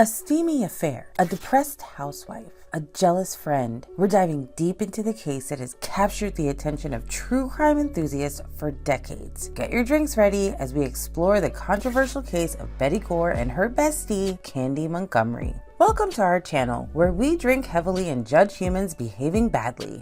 A steamy affair, a depressed housewife, a jealous friend. We're diving deep into the case that has captured the attention of true crime enthusiasts for decades. Get your drinks ready as we explore the controversial case of Betty Gore and her bestie, Candy Montgomery. Welcome to our channel, where we drink heavily and judge humans behaving badly.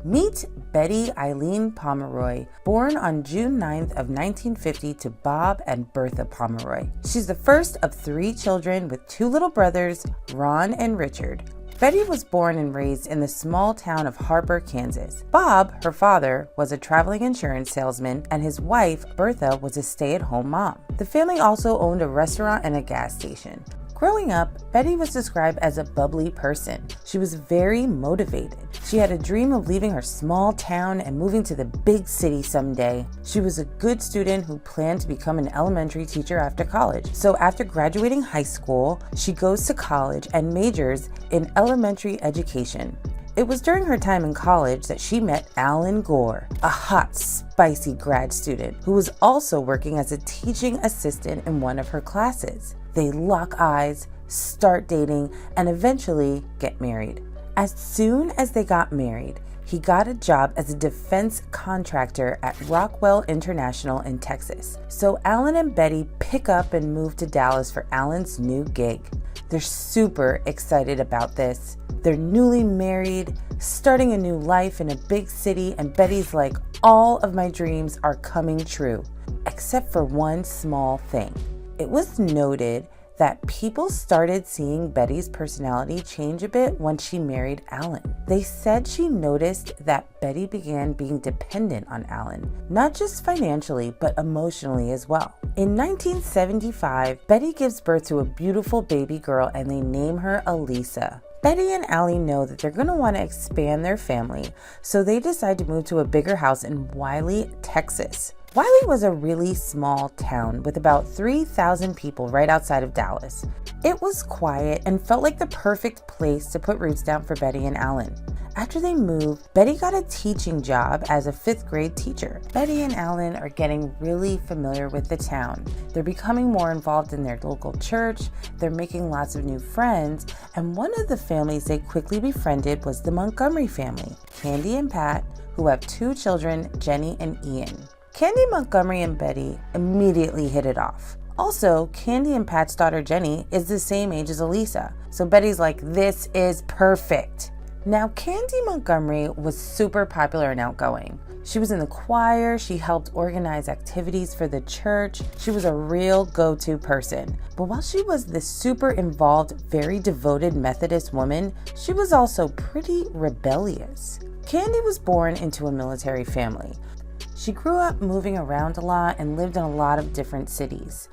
Meet Betty Eileen Pomeroy, born on June 9th of 1950 to Bob and Bertha Pomeroy. She's the first of 3 children with 2 little brothers, Ron and Richard. Betty was born and raised in the small town of Harper, Kansas. Bob, her father, was a traveling insurance salesman, and his wife, Bertha, was a stay-at-home mom. The family also owned a restaurant and a gas station. Growing up, Betty was described as a bubbly person. She was very motivated. She had a dream of leaving her small town and moving to the big city someday. She was a good student who planned to become an elementary teacher after college. So after graduating high school, she goes to college and majors in elementary education. It was during her time in college that she met Alan Gore, a hot, spicy grad student who was also working as a teaching assistant in one of her classes. They lock eyes, start dating, and eventually get married. As soon as they got married, he got a job as a defense contractor at Rockwell International in Texas. So Alan and Betty pick up and move to Dallas for Alan's new gig. They're super excited about this. They're newly married, starting a new life in a big city, and Betty's like, all of my dreams are coming true, except for one small thing. It was noted that people started seeing Betty's personality change a bit once she married Alan. They said she noticed that Betty began being dependent on Alan, not just financially, but emotionally as well. In 1975, Betty gives birth to a beautiful baby girl and they name her Elisa. Betty and Allie know that they're going to want to expand their family, so they decide to move to a bigger house in Wiley, Texas. Wiley was a really small town with about 3,000 people right outside of Dallas. It was quiet and felt like the perfect place to put roots down for Betty and Alan. After they moved, Betty got a teaching job as a 5th grade teacher. Betty and Alan are getting really familiar with the town. They're becoming more involved in their local church, they're making lots of new friends, and one of the families they quickly befriended was the Montgomery family, Candy and Pat, who have 2 children, Jenny and Ian. Candy Montgomery and Betty immediately hit it off. Also, Candy and Pat's daughter Jenny is the same age as Elisa, so Betty's like, this is perfect. Now, Candy Montgomery was super popular and outgoing. She was in the choir, she helped organize activities for the church, she was a real go-to person. But while she was this super involved, very devoted Methodist woman, she was also pretty rebellious. Candy was born into a military family. She grew up moving around a lot and lived in a lot of different cities.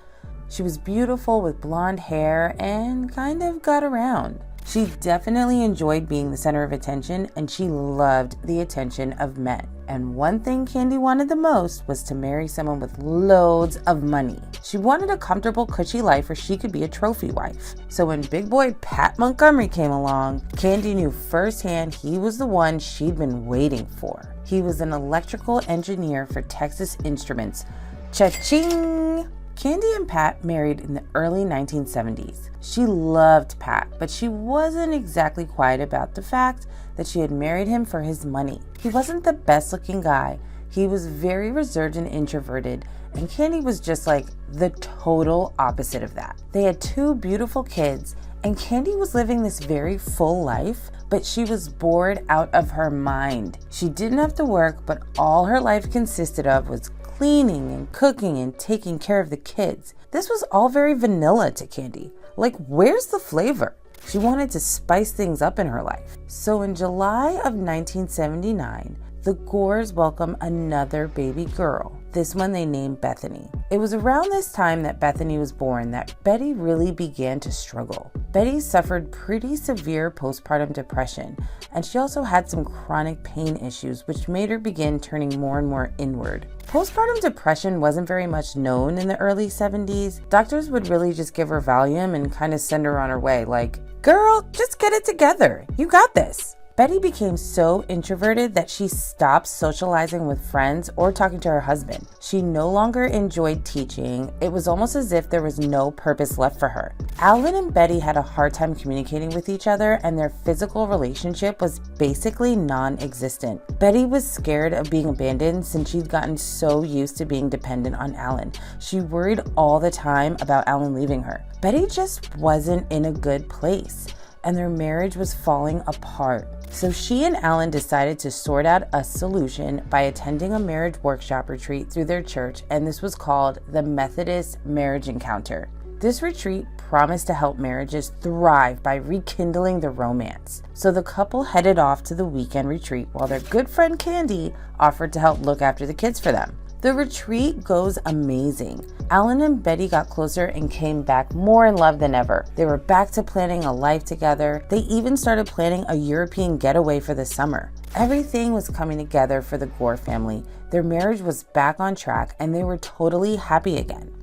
She was beautiful with blonde hair and kind of got around. She definitely enjoyed being the center of attention, and she loved the attention of men. And one thing Candy wanted the most was to marry someone with loads of money. She wanted a comfortable, cushy life where she could be a trophy wife. So when big boy Pat Montgomery came along, Candy knew firsthand he was the one she'd been waiting for. He was an electrical engineer for Texas Instruments. Cha-ching! Candy and Pat married in the early 1970s. She loved Pat, but she wasn't exactly quiet about the fact that she had married him for his money. He wasn't the best looking guy. He was very reserved and introverted, and Candy was just like the total opposite of that. They had 2 beautiful kids, and Candy was living this very full life, but she was bored out of her mind. She didn't have to work, but all her life consisted of was cleaning and cooking and taking care of the kids. This was all very vanilla to Candy. Like, where's the flavor? She wanted to spice things up in her life. So in July of 1979, the Gores welcomed another baby girl. This one they named Bethany. It was around this time that Bethany was born that Betty really began to struggle. Betty suffered pretty severe postpartum depression, and she also had some chronic pain issues, which made her begin turning more and more inward. Postpartum depression wasn't very much known in the early 70s. Doctors would really just give her Valium and kind of send her on her way, like, girl, just get it together. You got this. Betty became so introverted that she stopped socializing with friends or talking to her husband. She no longer enjoyed teaching. It was almost as if there was no purpose left for her. Alan and Betty had a hard time communicating with each other, and their physical relationship was basically non-existent. Betty was scared of being abandoned since she'd gotten so used to being dependent on Alan. She worried all the time about Alan leaving her. Betty just wasn't in a good place, and their marriage was falling apart. So she and Alan decided to sort out a solution by attending a marriage workshop retreat through their church, and this was called the Methodist Marriage Encounter. This retreat promised to help marriages thrive by rekindling the romance. So the couple headed off to the weekend retreat while their good friend Candy offered to help look after the kids for them. The retreat goes amazing. Alan and Betty got closer and came back more in love than ever. They were back to planning a life together. They even started planning a European getaway for the summer. Everything was coming together for the Gore family. Their marriage was back on track and they were totally happy again.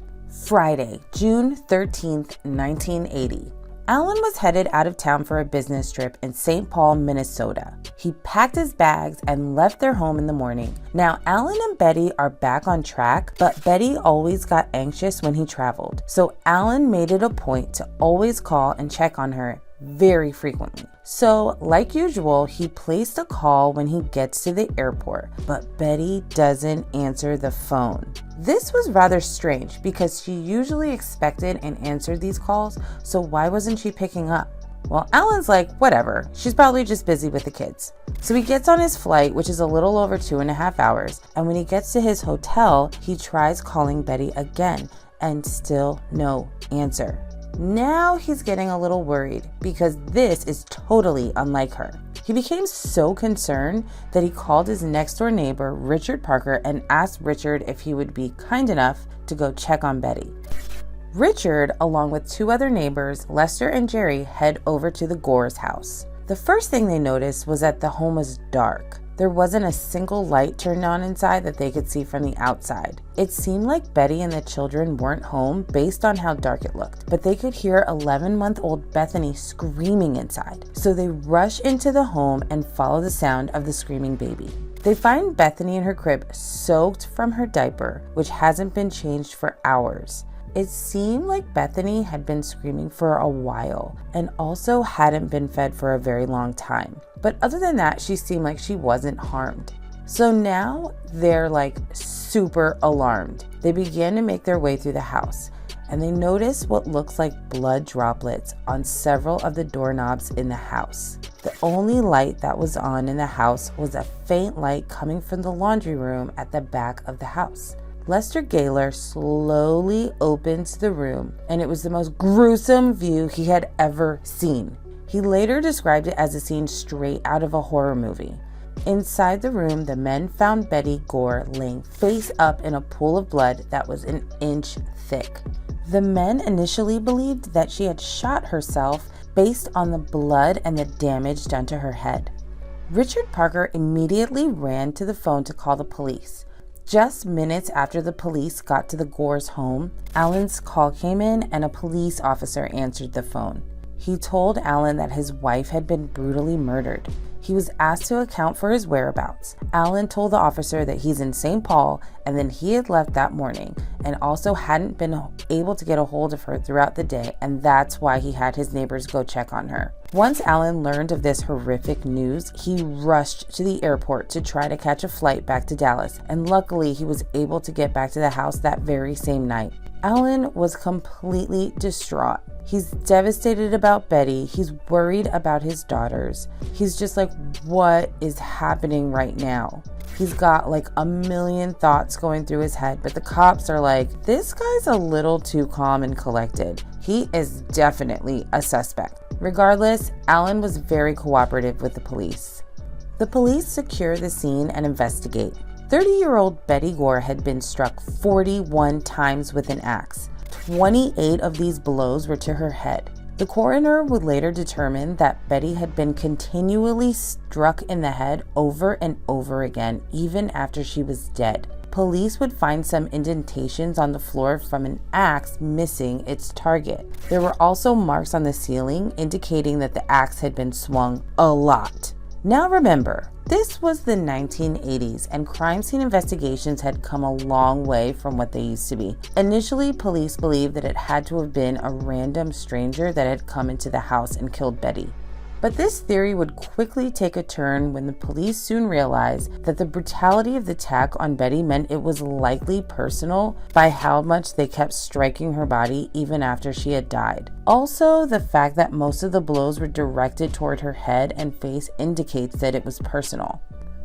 Friday, June 13th, 1980. Alan was headed out of town for a business trip in St. Paul, Minnesota. He packed his bags and left their home in the morning. Now, Alan and Betty are back on track, but Betty always got anxious when he traveled. So Alan made it a point to always call and check on her very frequently. So, like usual, he placed a call when he gets to the airport, but Betty doesn't answer the phone. This was rather strange because she usually expected and answered these calls, so why wasn't she picking up? Well, Alan's like, whatever, she's probably just busy with the kids. So he gets on his flight, which is a little over 2.5 hours, and when he gets to his hotel, he tries calling Betty again, and still no answer. Now he's getting a little worried because this is totally unlike her. He became so concerned that he called his next door neighbor, Richard Parker, and asked Richard if he would be kind enough to go check on Betty. Richard, along with 2 other neighbors, Lester and Jerry, head over to the Gore's house. The first thing they noticed was that the home was dark. There wasn't a single light turned on inside that they could see from the outside. It seemed like Betty and the children weren't home based on how dark it looked, but they could hear 11-month-old Bethany screaming inside. So they rush into the home and follow the sound of the screaming baby. They find Bethany in her crib soaked from her diaper, which hasn't been changed for hours. It seemed like Bethany had been screaming for a while and also hadn't been fed for a very long time. But other than that, she seemed like she wasn't harmed. So now they're like super alarmed. They begin to make their way through the house and they notice what looks like blood droplets on several of the doorknobs in the house. The only light that was on in the house was a faint light coming from the laundry room at the back of the house. Lester Gaylor slowly opens the room, and it was the most gruesome view he had ever seen. He later described it as a scene straight out of a horror movie. Inside the room, the men found Betty Gore laying face up in a pool of blood that was an inch thick. The men initially believed that she had shot herself based on the blood and the damage done to her head. Richard Parker immediately ran to the phone to call the police. Just minutes after the police got to the Gore's home, Alan's call came in and a police officer answered the phone. He told Alan that his wife had been brutally murdered. He was asked to account for his whereabouts. Alan told the officer that he's in St. Paul and then he had left that morning and also hadn't been able to get a hold of her throughout the day, and that's why he had his neighbors go check on her. Once Alan learned of this horrific news, he rushed to the airport to try to catch a flight back to Dallas, and luckily he was able to get back to the house that very same night. Alan was completely distraught. He's devastated about Betty. He's worried about his daughters. He's just like, what is happening right now? He's got like a million thoughts going through his head, but the cops are like, this guy's a little too calm and collected. He is definitely a suspect. Regardless, Alan was very cooperative with the police. The police secure the scene and investigate. 30-year-old Betty Gore had been struck 41 times with an axe. 28 of these blows were to her head. The coroner would later determine that Betty had been continually struck in the head over and over again, even after she was dead. Police would find some indentations on the floor from an axe missing its target. There were also marks on the ceiling indicating that the axe had been swung a lot. Now remember, this was the 1980s and crime scene investigations had come a long way from what they used to be. Initially, police believed that it had to have been a random stranger that had come into the house and killed Betty. But this theory would quickly take a turn when the police soon realized that the brutality of the attack on Betty meant it was likely personal by how much they kept striking her body even after she had died. Also, the fact that most of the blows were directed toward her head and face indicates that it was personal.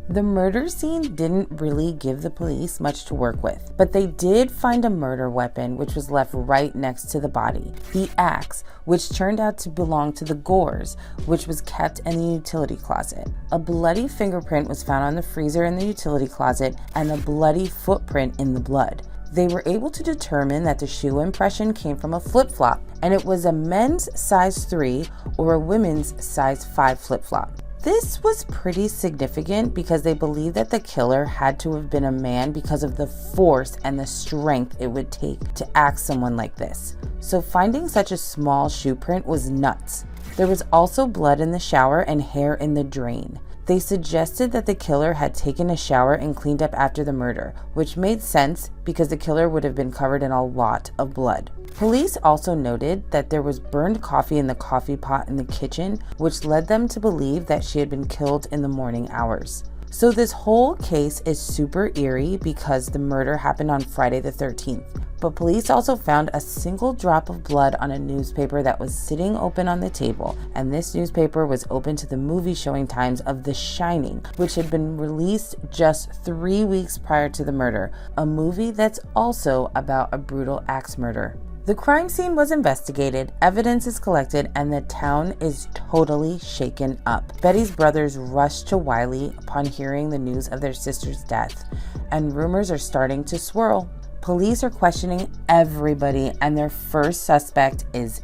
The murder scene didn't really give the police much to work with, but they did find a murder weapon which was left right next to the body, the axe, which turned out to belong to the Gores, which was kept in the utility closet. A bloody fingerprint was found on the freezer in the utility closet and a bloody footprint in the blood. They were able to determine that the shoe impression came from a flip-flop, and it was a men's size 3 or a women's size 5 flip-flop. This was pretty significant because they believed that the killer had to have been a man because of the force and the strength it would take to axe someone like this. So finding such a small shoe print was nuts. There was also blood in the shower and hair in the drain. They suggested that the killer had taken a shower and cleaned up after the murder, which made sense because the killer would have been covered in a lot of blood. Police also noted that there was burned coffee in the coffee pot in the kitchen, which led them to believe that she had been killed in the morning hours. So this whole case is super eerie because the murder happened on Friday the 13th. But police also found a single drop of blood on a newspaper that was sitting open on the table, and this newspaper was open to the movie showing times of The Shining, which had been released just 3 weeks prior to the murder, a movie that's also about a brutal axe murder. The crime scene was investigated, evidence is collected, and the town is totally shaken up. Betty's brothers rushed to Wiley upon hearing the news of their sister's death, and rumors are starting to swirl. Police are questioning everybody, and their first suspect is,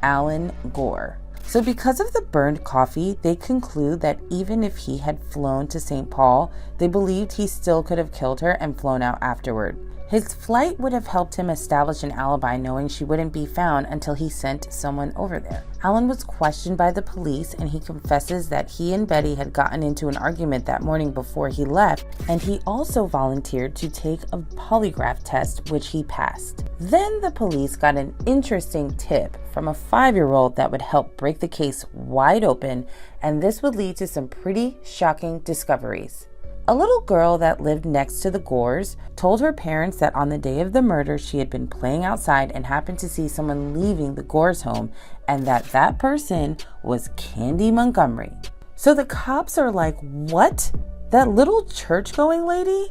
Alan Gore. So because of the burned coffee, they conclude that even if he had flown to St. Paul, they believed he still could have killed her and flown out afterward. His flight would have helped him establish an alibi, knowing she wouldn't be found until he sent someone over there. Alan was questioned by the police, and he confesses that he and Betty had gotten into an argument that morning before he left, and he also volunteered to take a polygraph test, which he passed. Then the police got an interesting tip from a 5-year-old that would help break the case wide open, and this would lead to some pretty shocking discoveries. A little girl that lived next to the Gores told her parents that on the day of the murder she had been playing outside and happened to see someone leaving the Gores home, and that person was Candy Montgomery. So the cops are like, what? That little church-going lady?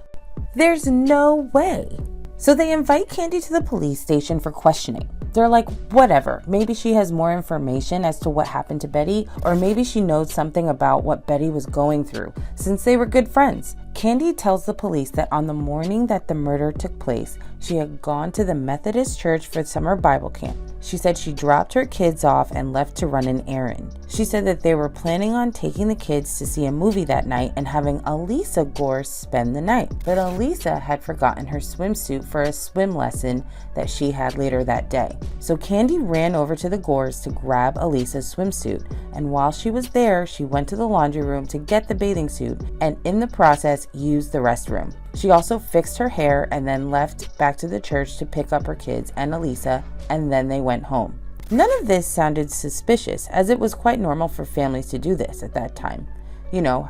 There's no way. So they invite Candy to the police station for questioning. They're like, whatever, maybe she has more information as to what happened to Betty, or maybe she knows something about what Betty was going through, since they were good friends. Candy tells the police that on the morning that the murder took place, she had gone to the Methodist church for summer Bible camp. She said she dropped her kids off and left to run an errand. She said that they were planning on taking the kids to see a movie that night and having Elisa Gore spend the night. But Elisa had forgotten her swimsuit for a swim lesson that she had later that day. So Candy ran over to the Gores to grab Elisa's swimsuit, and while she was there, she went to the laundry room to get the bathing suit and in the process used the restroom. She also fixed her hair and then left back to the church to pick up her kids and Elisa, and then they went home. None of this sounded suspicious, as it was quite normal for families to do this at that time.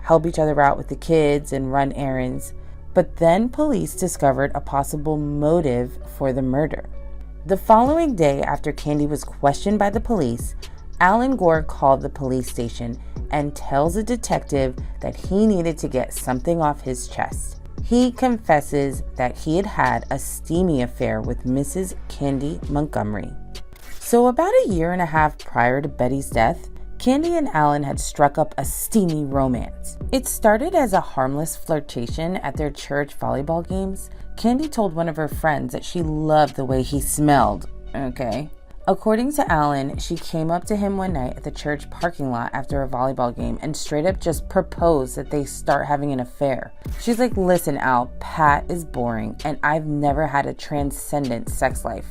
Help each other out with the kids and run errands. But then police discovered a possible motive for the murder. The following day, after Candy was questioned by the police, Alan Gore called the police station and tells a detective that he needed to get something off his chest. He confesses that he had had a steamy affair with Mrs. Candy Montgomery. So about a year and a half prior to Betty's death, Candy and Alan had struck up a steamy romance. It started as a harmless flirtation at their church volleyball games. Candy told one of her friends that she loved the way he smelled. Okay. According to Alan, she came up to him one night at the church parking lot after a volleyball game and straight up just proposed that they start having an affair. She's like, listen, Al, Pat is boring and I've never had a transcendent sex life.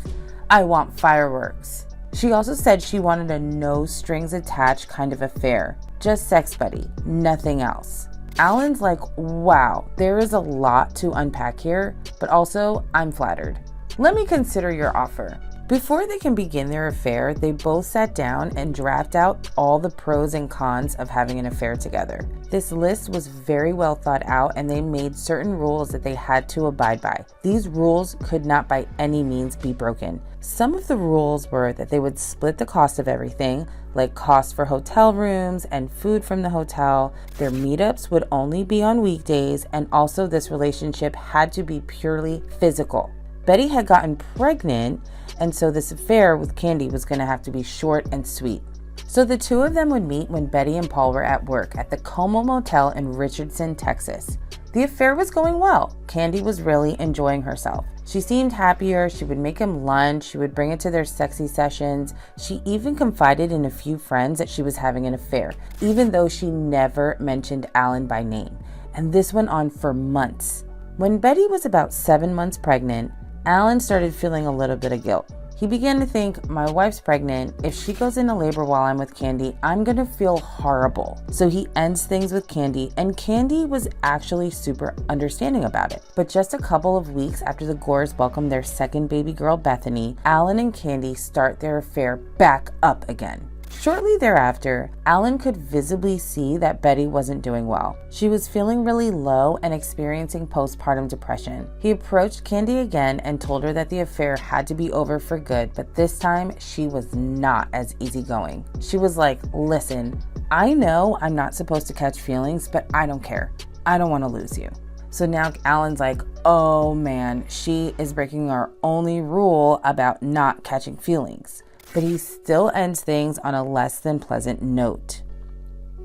I want fireworks. She also said she wanted a no strings attached kind of affair, just sex buddy, nothing else. Alan's like, wow, there is a lot to unpack here, but also I'm flattered. Let me consider your offer. Before they can begin their affair, they both sat down and drafted out all the pros and cons of having an affair together. This list was very well thought out, and they made certain rules that they had to abide by. These rules could not by any means be broken. Some of the rules were that they would split the cost of everything, like cost for hotel rooms and food from the hotel. Their meetups would only be on weekdays, and also this relationship had to be purely physical. Betty had gotten pregnant, and so this affair with Candy was going to have to be short and sweet. So the two of them would meet when Betty and Paul were at work at the Como Motel in Richardson, Texas. The affair was going well. Candy was really enjoying herself. She seemed happier. She would make him lunch. She would bring it to their sexy sessions. She even confided in a few friends that she was having an affair, even though she never mentioned Alan by name. And this went on for months. When Betty was about 7 months pregnant, Alan started feeling a little bit of guilt. He began to think, my wife's pregnant. If she goes into labor while I'm with Candy, I'm gonna feel horrible. So he ends things with Candy, and Candy was actually super understanding about it. But just a couple of weeks after the Gores welcomed their second baby girl, Bethany, Alan and Candy start their affair back up again. Shortly thereafter, Alan could visibly see that Betty wasn't doing well. She was feeling really low and experiencing postpartum depression. He approached Candy again and told her that the affair had to be over for good, but this time she was not as easygoing. She was like, listen, I know I'm not supposed to catch feelings, but I don't care. I don't want to lose you. So now Alan's like, oh man, she is breaking our only rule about not catching feelings. But he still ends things on a less than pleasant note.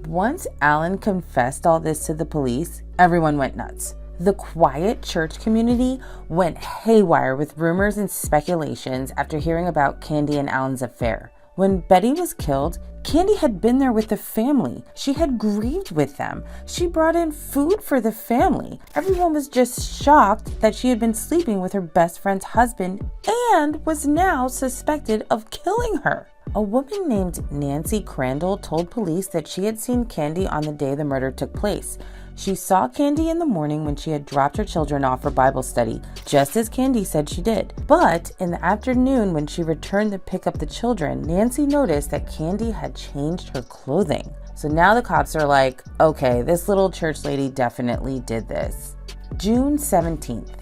Once Alan confessed all this to the police, everyone went nuts. The quiet church community went haywire with rumors and speculations after hearing about Candy and Alan's affair. When Betty was killed, Candy had been there with the family. She had grieved with them. She brought in food for the family. Everyone was just shocked that she had been sleeping with her best friend's husband and was now suspected of killing her. A woman named Nancy Crandall told police that she had seen Candy on the day the murder took place. She saw Candy in the morning when she had dropped her children off for Bible study, just as Candy said she did. But in the afternoon, when she returned to pick up the children, Nancy noticed that Candy had changed her clothing. So now the cops are like, okay, this little church lady definitely did this. June 17th.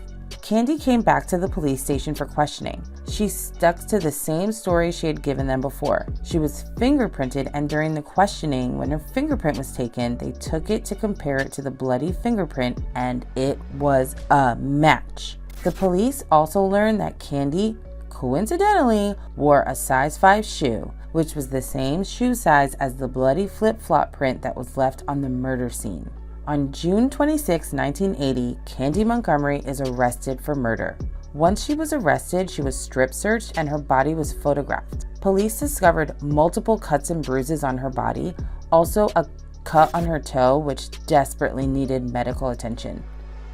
Candy came back to the police station for questioning. She stuck to the same story she had given them before. She was fingerprinted, and during the questioning, when her fingerprint was taken, they took it to compare it to the bloody fingerprint, and it was a match. The police also learned that Candy, coincidentally, wore a size 5 shoe, which was the same shoe size as the bloody flip-flop print that was left on the murder scene. On June 26, 1980, Candy Montgomery is arrested for murder. Once she was arrested, she was strip searched and her body was photographed. Police discovered multiple cuts and bruises on her body, also a cut on her toe, which desperately needed medical attention.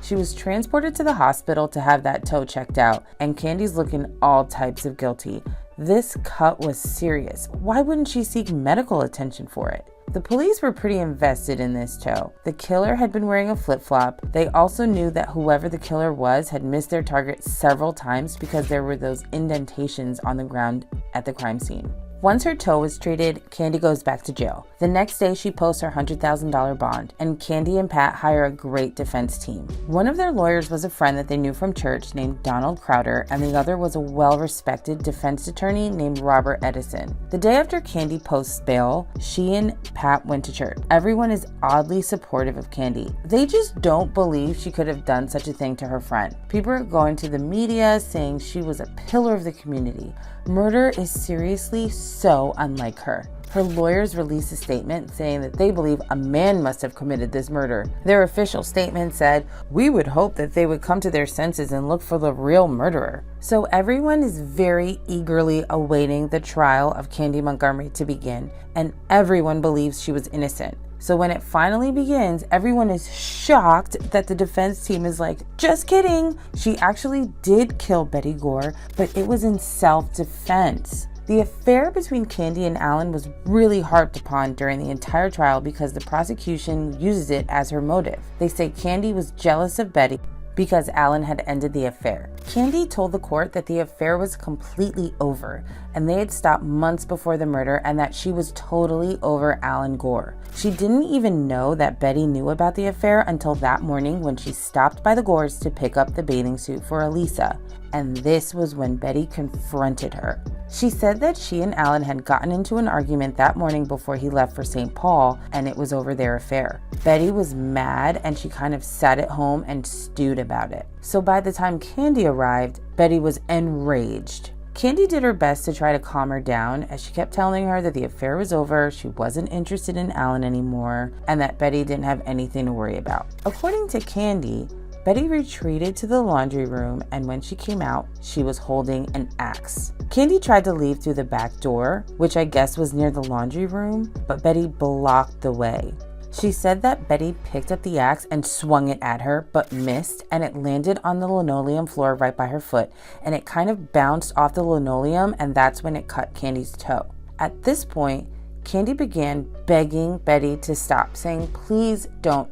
She was transported to the hospital to have that toe checked out, and Candy's looking all types of guilty. This cut was serious. Why wouldn't she seek medical attention for it? The police were pretty invested in this toe. The killer had been wearing a flip-flop. They also knew that whoever the killer was had missed their target several times because there were those indentations on the ground at the crime scene. Once her toe was treated, Candy goes back to jail. The next day, she posts her $100,000 bond, and Candy and Pat hire a great defense team. One of their lawyers was a friend that they knew from church named Donald Crowder, and the other was a well-respected defense attorney named Robert Edison. The day after Candy posts bail, she and Pat went to church. Everyone is oddly supportive of Candy. They just don't believe she could have done such a thing to her friend. People are going to the media saying she was a pillar of the community. Murder is seriously so unlike her. Her lawyers released a statement saying that they believe a man must have committed this murder. Their official statement said, "We would hope that they would come to their senses and look for the real murderer." So everyone is very eagerly awaiting the trial of Candy Montgomery to begin, and everyone believes she was innocent. So when it finally begins, everyone is shocked that the defense team is like, just kidding. She actually did kill Betty Gore, but it was in self-defense. The affair between Candy and Alan was really harped upon during the entire trial because the prosecution uses it as her motive. They say Candy was jealous of Betty because Alan had ended the affair. Candy told the court that the affair was completely over and they had stopped months before the murder and that she was totally over Alan Gore. She didn't even know that Betty knew about the affair until that morning when she stopped by the Gores to pick up the bathing suit for Elisa. And this was when Betty confronted her. She said that she and Alan had gotten into an argument that morning before he left for St. Paul, and it was over their affair. Betty was mad and she kind of sat at home and stewed about it. So by the time Candy arrived, Betty was enraged. Candy did her best to try to calm her down as she kept telling her that the affair was over, she wasn't interested in Alan anymore, and that Betty didn't have anything to worry about. According to Candy, Betty retreated to the laundry room, and when she came out, she was holding an axe. Candy tried to leave through the back door, which I guess was near the laundry room, but Betty blocked the way. She said that Betty picked up the axe and swung it at her, but missed, and it landed on the linoleum floor right by her foot, and it kind of bounced off the linoleum, and that's when it cut Candy's toe. At this point, Candy began begging Betty to stop, saying, please don't,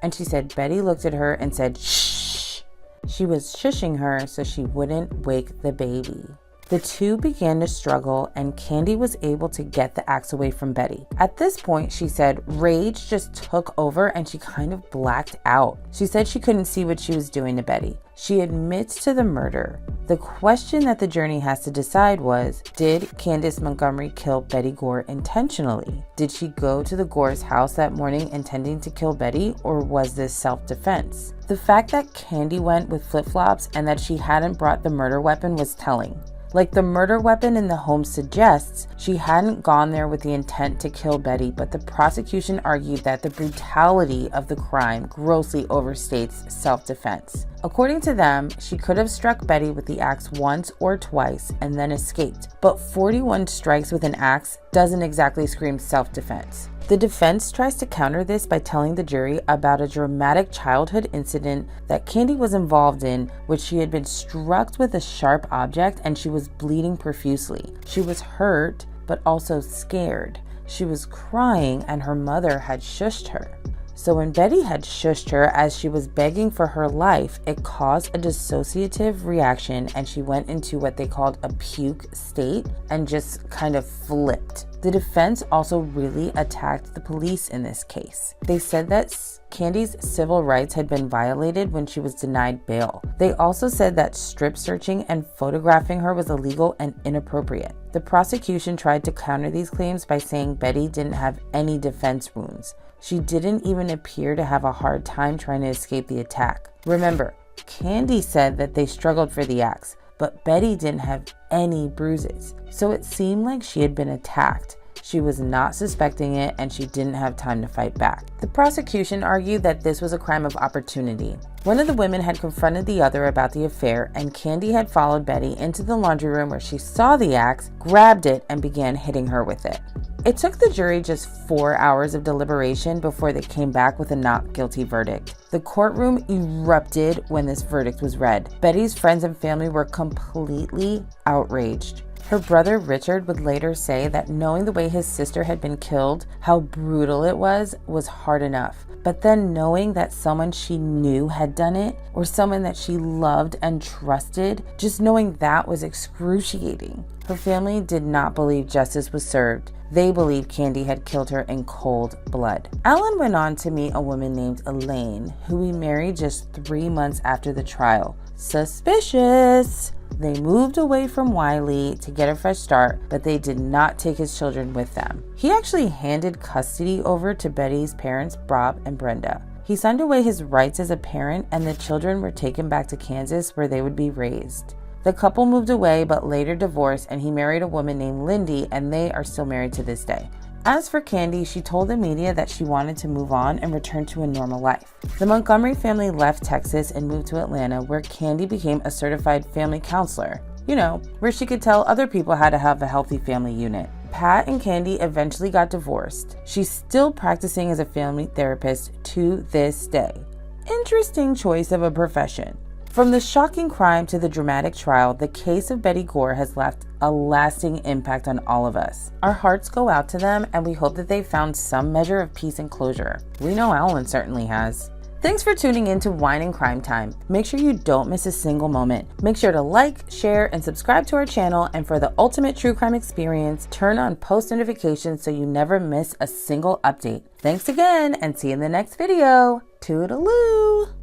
and she said Betty looked at her and said, shh. She was shushing her so she wouldn't wake the baby. The two began to struggle and Candy was able to get the axe away from Betty. At this point, she said rage just took over and she kind of blacked out. She said she couldn't see what she was doing to Betty. She admits to the murder. The question that the jury has to decide was, did Candace Montgomery kill Betty Gore intentionally? Did she go to the Gore's house that morning intending to kill Betty, or was this self-defense? The fact that Candy went with flip-flops and that she hadn't brought the murder weapon was telling. Like the murder weapon in the home suggests, she hadn't gone there with the intent to kill Betty, but the prosecution argued that the brutality of the crime grossly overstates self-defense. According to them, she could have struck Betty with the axe once or twice and then escaped, but 41 strikes with an axe doesn't exactly scream self-defense. The defense tries to counter this by telling the jury about a dramatic childhood incident that Candy was involved in, which she had been struck with a sharp object and she was bleeding profusely. She was hurt, but also scared. She was crying and her mother had shushed her. So when Betty had shushed her as she was begging for her life, it caused a dissociative reaction and she went into what they called a puke state and just kind of flipped. The defense also really attacked the police in this case. They said that Candy's civil rights had been violated when she was denied bail. They also said that strip searching and photographing her was illegal and inappropriate. The prosecution tried to counter these claims by saying Betty didn't have any defense wounds. She didn't even appear to have a hard time trying to escape the attack. Remember, Candy said that they struggled for the axe, but Betty didn't have any bruises, so it seemed like she had been attacked. She was not suspecting it and she didn't have time to fight back. The prosecution argued that this was a crime of opportunity. One of the women had confronted the other about the affair and Candy had followed Betty into the laundry room where she saw the axe, grabbed it, and began hitting her with it. It took the jury just 4 hours of deliberation before they came back with a not guilty verdict. The courtroom erupted when this verdict was read. Betty's friends and family were completely outraged. Her brother Richard would later say that knowing the way his sister had been killed, how brutal it was hard enough. But then knowing that someone she knew had done it, or someone that she loved and trusted, just knowing that was excruciating. Her family did not believe justice was served. They believed Candy had killed her in cold blood. Alan went on to meet a woman named Elaine, who he married just 3 months after the trial. Suspicious! They moved away from Wiley to get a fresh start, but they did not take his children with them. He actually handed custody over to Betty's parents, Bob and Brenda. He signed away his rights as a parent, and the children were taken back to Kansas where they would be raised. The couple moved away but later divorced, and he married a woman named Lindy, and they are still married to this day. As for Candy, she told the media that she wanted to move on and return to a normal life. The Montgomery family left Texas and moved to Atlanta, where Candy became a certified family counselor. You know, where she could tell other people how to have a healthy family unit. Pat and Candy eventually got divorced. She's still practicing as a family therapist to this day. Interesting choice of a profession. From the shocking crime to the dramatic trial, the case of Betty Gore has left a lasting impact on all of us. Our hearts go out to them, and we hope that they found some measure of peace and closure. We know Alan certainly has. Thanks for tuning in to Wine and Crime Time. Make sure you don't miss a single moment. Make sure to like, share, and subscribe to our channel. And for the ultimate true crime experience, turn on post notifications so you never miss a single update. Thanks again, and see you in the next video. Toodaloo!